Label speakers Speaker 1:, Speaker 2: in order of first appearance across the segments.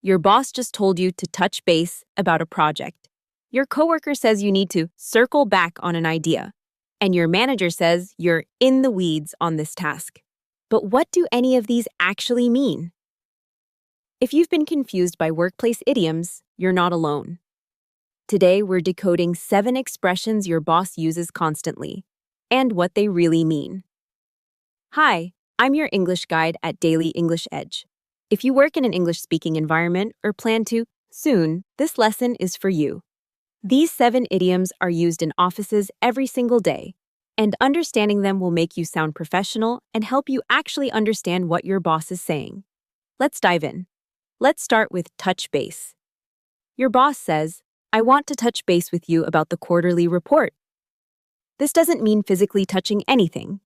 Speaker 1: Your boss just told you to touch base about a project. Your coworker says you need to circle back on an idea. And your manager says you're in the weeds on this task. But what do any of these actually mean? If you've been confused by workplace idioms, you're not alone. Today, we're decoding 7 expressions your boss uses constantly and what they really mean. Hi, I'm your English guide at Daily English Edge. If you work in an English-speaking environment or plan to soon, this lesson is for you. These 7 idioms are used in offices every single day, and understanding them will make you sound professional and help you actually understand what your boss is saying. Let's dive in. Let's start with touch base. Your boss says, "I want to touch base with you about the quarterly report." This doesn't mean physically touching anything.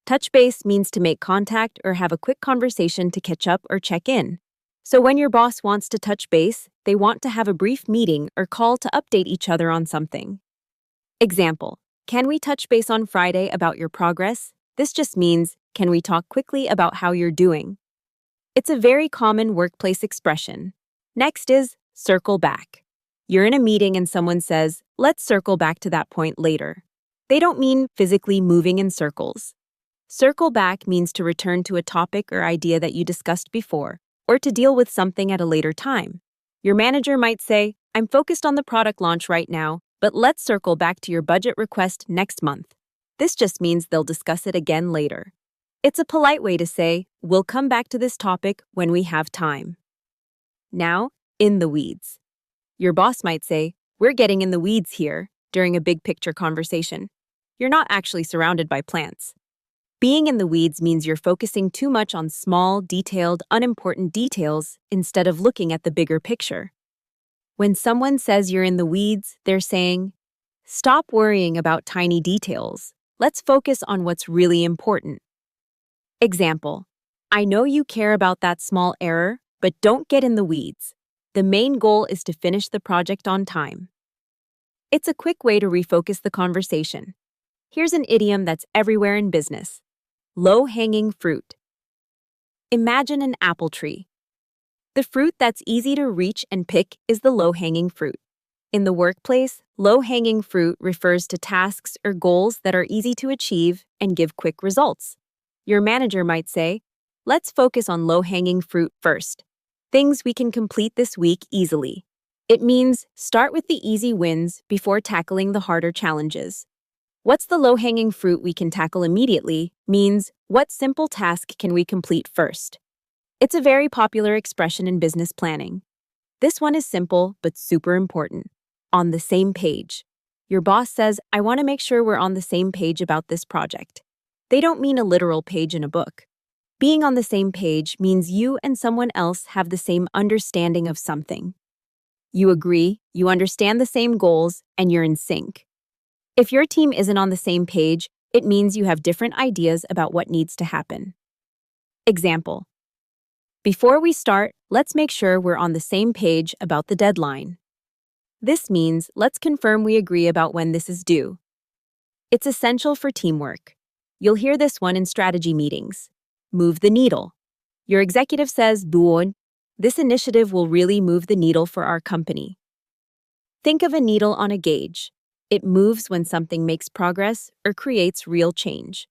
Speaker 1: Touch base means to make contact or have a quick conversation to catch up or check in. So when your boss wants to touch base, they want to have a brief meeting or call to update each other on something. Example, can we touch base on Friday about your progress? This just means, can we talk quickly about how you're doing? It's a very common workplace expression. Next is circle back. You're in a meeting and someone says, let's circle back to that point later. They don't mean physically moving in circles. Circle back means to return to a topic or idea that you discussed before, or to deal with something at a later time. Your manager might say, I'm focused on the product launch right now, but let's circle back to your budget request next month. This just means they'll discuss it again later. It's a polite way to say, we'll come back to this topic when we have time. Now, in the weeds. Your boss might say, we're getting in the weeds here, during a big picture conversation. You're not actually surrounded by plants. Being in the weeds means you're focusing too much on small, detailed, unimportant details instead of looking at the bigger picture. When someone says you're in the weeds, they're saying, stop worrying about tiny details. Let's focus on what's really important. Example, I know you care about that small error, but don't get in the weeds. The main goal is to finish the project on time. It's a quick way to refocus the conversation. Here's an idiom that's everywhere in business. Low-hanging fruit. Imagine an apple tree. The fruit that's easy to reach and pick is the low-hanging fruit. In the workplace, low-hanging fruit refers to tasks or goals that are easy to achieve and give quick results. Your manager might say, let's focus on low-hanging fruit first. Things we can complete this week easily. It means start with the easy wins before tackling the harder challenges. What's the low-hanging fruit we can tackle immediately means what simple task can we complete first. It's a very popular expression in business planning. This one is simple but super important. On the same page. Your boss says, I want to make sure we're on the same page about this project. They don't mean a literal page in a book. Being on the same page means you and someone else have the same understanding of something. You agree, you understand the same goals, and you're in sync. If your team isn't on the same page, it means you have different ideas about what needs to happen. Example. Before we start, let's make sure we're on the same page about the deadline. This means let's confirm we agree about when this is due. It's essential for teamwork. You'll hear this one in strategy meetings. Move the needle. Your executive says, "Buon, this initiative will really move the needle for our company." Think of a needle on a gauge. It moves when something makes progress or creates real change.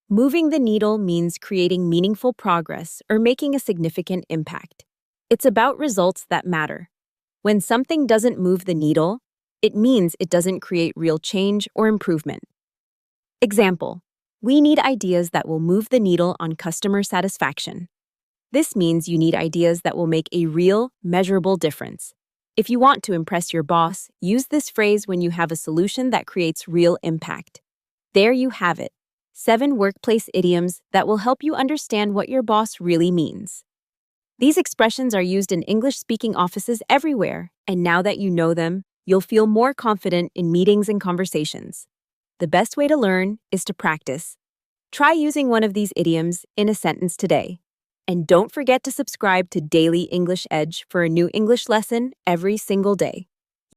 Speaker 1: Moving the needle means creating meaningful progress or making a significant impact. It's about results that matter. When something doesn't move the needle, it means it doesn't create real change or improvement. Example, we need ideas that will move the needle on customer satisfaction. This means you need ideas that will make a real, measurable difference. If you want to impress your boss, use this phrase when you have a solution that creates real impact. There you have it, 7 workplace idioms that will help you understand what your boss really means. These expressions are used in English-speaking offices everywhere, and now that you know them, you'll feel more confident in meetings and conversations. The best way to learn is to practice. Try using one of these idioms in a sentence today. And don't forget to subscribe to Daily English Edge for a new English lesson every single day.